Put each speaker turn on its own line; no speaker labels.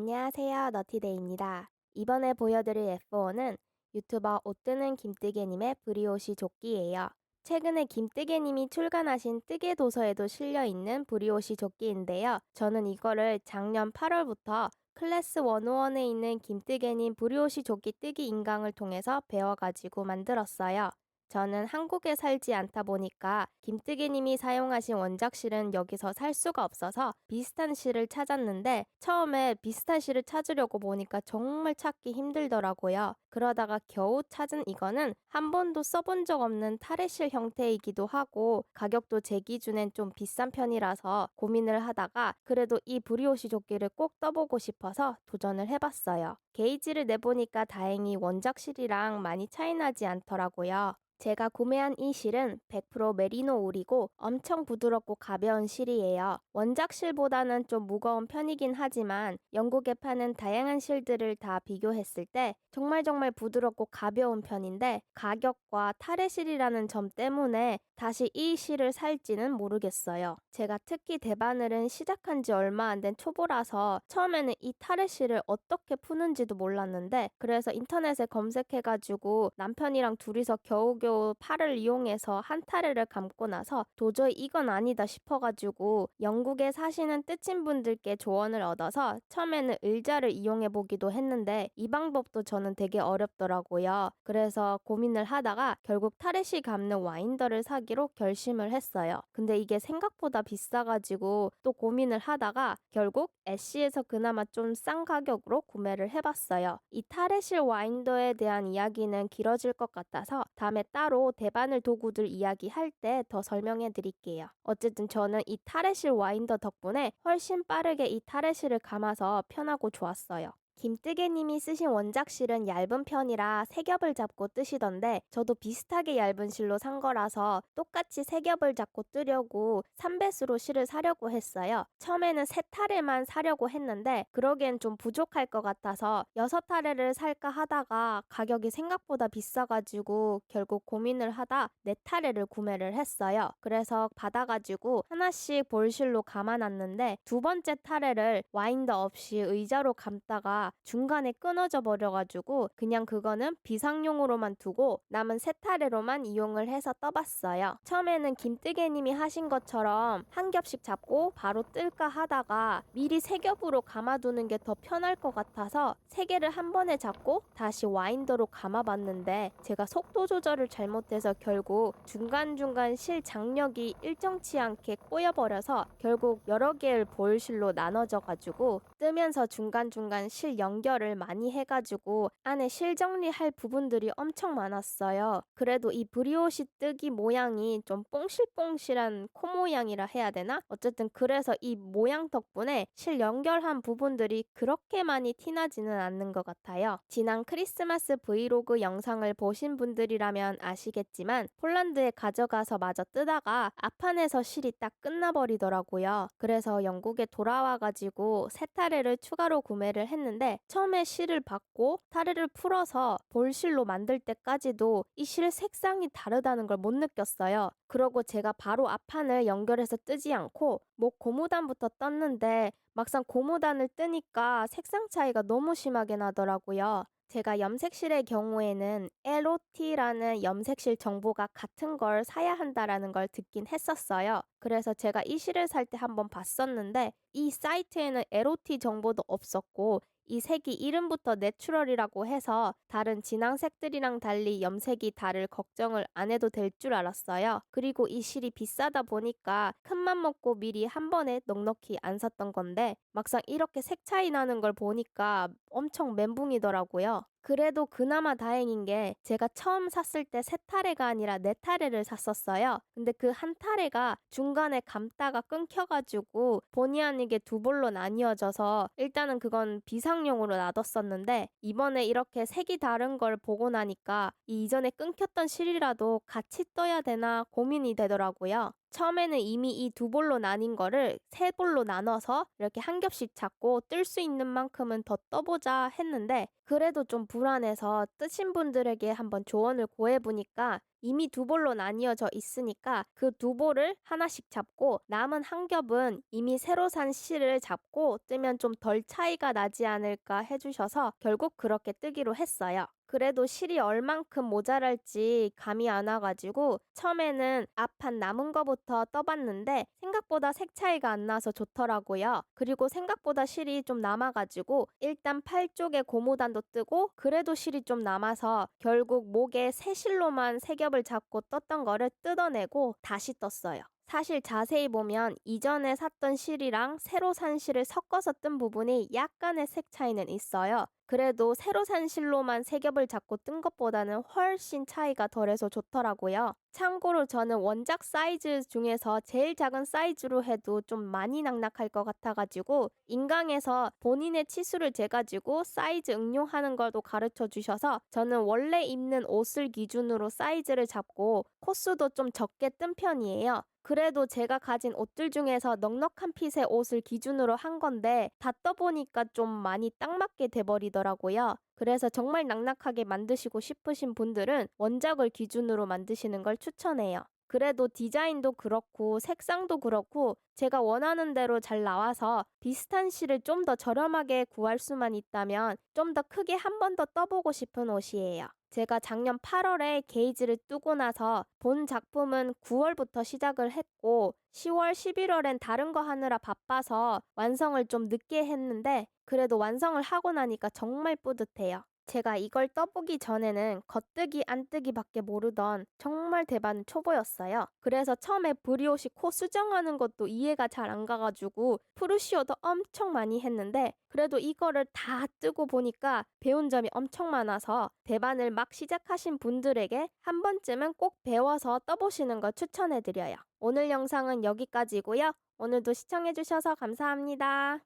안녕하세요. 너티데이입니다. 이번에 보여드릴 F4는 유튜버 옷뜨는 김뜨개님의 브리오시 조끼예요. 최근에 김뜨개님이 출간하신 뜨개 도서에도 실려있는 브리오시 조끼인데요. 저는 이거를 작년 8월부터 클래스 101에 있는 김뜨개님 브리오시 조끼 뜨기 인강을 통해서 배워가지고 만들었어요. 저는 한국에 살지 않다 보니까 김뜨개님이 사용하신 원작실은 여기서 살 수가 없어서 비슷한 실을 찾았는데 처음에 비슷한 실을 찾으려고 보니까 정말 찾기 힘들더라고요. 그러다가 겨우 찾은 이거는 한 번도 써본 적 없는 타레실 형태이기도 하고 가격도 제 기준엔 좀 비싼 편이라서 고민을 하다가 그래도 이 브리오시 조끼를 꼭 떠보고 싶어서 도전을 해봤어요. 게이지를 내보니까 다행히 원작실이랑 많이 차이 나지 않더라고요. 제가 구매한 이 실은 100% 메리노 울이고 엄청 부드럽고 가벼운 실이에요. 원작 실보다는 좀 무거운 편이긴 하지만 영국에 파는 다양한 실들을 다 비교했을 때 정말 부드럽고 가벼운 편인데 가격과 타레실이라는 점 때문에 다시 이 실을 살지는 모르겠어요. 제가 특히 대바늘은 시작한 지 얼마 안 된 초보라서 처음에는 이 타레실을 어떻게 푸는지도 몰랐는데 그래서 인터넷에 검색해가지고 남편이랑 둘이서 겨우겨우 팔을 이용해서 한 타레를 감고 나서 도저히 이건 아니다 싶어가지고 영국에 사시는 뜨친분들께 조언을 얻어서 처음에는 의자를 이용해보기도 했는데 이 방법도 저는 되게 어렵더라고요. 그래서 고민을 하다가 결국 타레시 감는 와인더를 사기로 결심을 했어요. 근데 이게 생각보다 비싸가지고 또 고민을 하다가 결국 애쉬에서 그나마 좀 싼 가격으로 구매를 해봤어요. 이 타레실 와인더에 대한 이야기는 길어질 것 같아서 다음에 따로 대바늘 도구들 이야기할 때 더 설명해 드릴게요. 어쨌든 저는 이 타레실 와인더 덕분에 훨씬 빠르게 이 타레실을 감아서 편하고 좋았어요. 김뜨개님이 쓰신 원작실은 얇은 편이라 세 겹을 잡고 뜨시던데 저도 비슷하게 얇은 실로 산 거라서 똑같이 세 겹을 잡고 뜨려고 3배수로 실을 사려고 했어요. 처음에는 세 타레만 사려고 했는데 그러기엔 좀 부족할 것 같아서 6타레를 살까 하다가 가격이 생각보다 비싸가지고 결국 고민을 하다 4타레를 구매를 했어요. 그래서 받아가지고 하나씩 볼실로 감아놨는데 두 번째 타레를 와인더 없이 의자로 감다가 중간에 끊어져 버려가지고 그냥 그거는 비상용으로만 두고 남은 세 타레로만 이용을 해서 떠봤어요. 처음에는 김뜨개님이 하신 것처럼 한 겹씩 잡고 바로 뜰까 하다가 미리 세 겹으로 감아두는 게 더 편할 것 같아서 세 개를 한 번에 잡고 다시 와인더로 감아봤는데 제가 속도 조절을 잘못해서 결국 중간중간 실 장력이 일정치 않게 꼬여버려서 결국 여러 개의 볼실로 나눠져가지고 뜨면서 중간중간 실 연결을 많이 해가지고 안에 실 정리할 부분들이 엄청 많았어요. 그래도 이 브리오시 뜨기 모양이 좀 뽕실뽕실한 코 모양이라 해야 되나? 어쨌든 그래서 이 모양 덕분에 실 연결한 부분들이 그렇게 많이 티나지는 않는 것 같아요. 지난 크리스마스 브이로그 영상을 보신 분들이라면 아시겠지만 폴란드에 가져가서 마저 뜨다가 앞판에서 실이 딱 끝나버리더라고요. 그래서 영국에 돌아와가지고 세 타레를 추가로 구매를 했는데 처음에 실을 받고 타레를 풀어서 볼실로 만들 때까지도 이 실 색상이 다르다는 걸 못 느꼈어요. 그러고 제가 바로 앞판을 연결해서 뜨지 않고 고무단부터 떴는데 막상 고무단을 뜨니까 색상 차이가 너무 심하게 나더라고요. 제가 염색실의 경우에는 LOT라는 염색실 정보가 같은 걸 사야 한다라는 걸 듣긴 했었어요. 그래서 제가 이 실을 살 때 한번 봤었는데 이 사이트에는 LOT 정보도 없었고 이 색이 이름부터 내추럴이라고 해서 다른 진한 색들이랑 달리 염색이 다를 걱정을 안 해도 될 줄 알았어요. 그리고 이 실이 비싸다 보니까 큰맘 먹고 미리 한 번에 넉넉히 안 샀던 건데 막상 이렇게 색 차이 나는 걸 보니까 엄청 멘붕이더라고요. 그래도 그나마 다행인 게 제가 처음 샀을 때 세 타레가 아니라 네 타레를 샀었어요. 근데 그 한 타레가 중간에 감다가 끊겨가지고 본의 아니게 두 볼로 나뉘어져서 일단은 그건 비상용으로 놔뒀었는데 이번에 이렇게 색이 다른 걸 보고 나니까 이 이전에 끊겼던 실이라도 같이 떠야 되나 고민이 되더라고요. 처음에는 이미 이 두 볼로 나뉜 거를 세 볼로 나눠서 이렇게 한 겹씩 잡고 뜰 수 있는 만큼은 더 떠보자 했는데 그래도 좀 불안해서 뜨신 분들에게 한번 조언을 구해보니까 이미 두 볼로 나뉘어져 있으니까 그 두 볼을 하나씩 잡고 남은 한 겹은 이미 새로 산 실을 잡고 뜨면 좀 덜 차이가 나지 않을까 해주셔서 결국 그렇게 뜨기로 했어요. 그래도 실이 얼만큼 모자랄지 감이 안 와가지고 처음에는 앞판 남은 거부터 떠봤는데 생각보다 색 차이가 안 나서 좋더라고요. 그리고 생각보다 실이 좀 남아가지고 일단 팔 쪽에 고무단도 뜨고 그래도 실이 좀 남아서 결국 목에 새 실로만 세 겹을 잡고 떴던 거를 뜯어내고 다시 떴어요. 사실 자세히 보면 이전에 샀던 실이랑 새로 산 실을 섞어서 뜬 부분이 약간의 색 차이는 있어요. 그래도 새로 산 실로만 세 겹을 잡고 뜬 것보다는 훨씬 차이가 덜해서 좋더라고요. 참고로 저는 원작 사이즈 중에서 제일 작은 사이즈로 해도 좀 많이 낙낙할 것 같아가지고 인강에서 본인의 치수를 재가지고 사이즈 응용하는 걸도 가르쳐 주셔서 저는 원래 입는 옷을 기준으로 사이즈를 잡고 코수도 좀 적게 뜬 편이에요. 그래도 제가 가진 옷들 중에서 넉넉한 핏의 옷을 기준으로 한 건데 다 떠보니까 좀 많이 딱 맞게 돼버리더라고요. 그래서 정말 낙낙하게 만드시고 싶으신 분들은 원작을 기준으로 만드시는 걸 추천해요. 그래도 디자인도 그렇고 색상도 그렇고 제가 원하는 대로 잘 나와서 비슷한 실을 좀 더 저렴하게 구할 수만 있다면 좀 더 크게 한 번 더 떠보고 싶은 옷이에요. 제가 작년 8월에 게이지를 뜨고 나서 본 작품은 9월부터 시작을 했고 10월, 11월엔 다른 거 하느라 바빠서 완성을 좀 늦게 했는데 그래도 완성을 하고 나니까 정말 뿌듯해요. 제가 이걸 떠보기 전에는 겉뜨기 안뜨기밖에 모르던 정말 대반 초보였어요. 그래서 처음에 브리오시 코 수정하는 것도 이해가 잘 안 가가지고 프루시오도 엄청 많이 했는데 그래도 이거를 다 뜨고 보니까 배운 점이 엄청 많아서 대반을 막 시작하신 분들에게 한 번쯤은 꼭 배워서 떠보시는 걸 추천해드려요. 오늘 영상은 여기까지고요. 오늘도 시청해주셔서 감사합니다.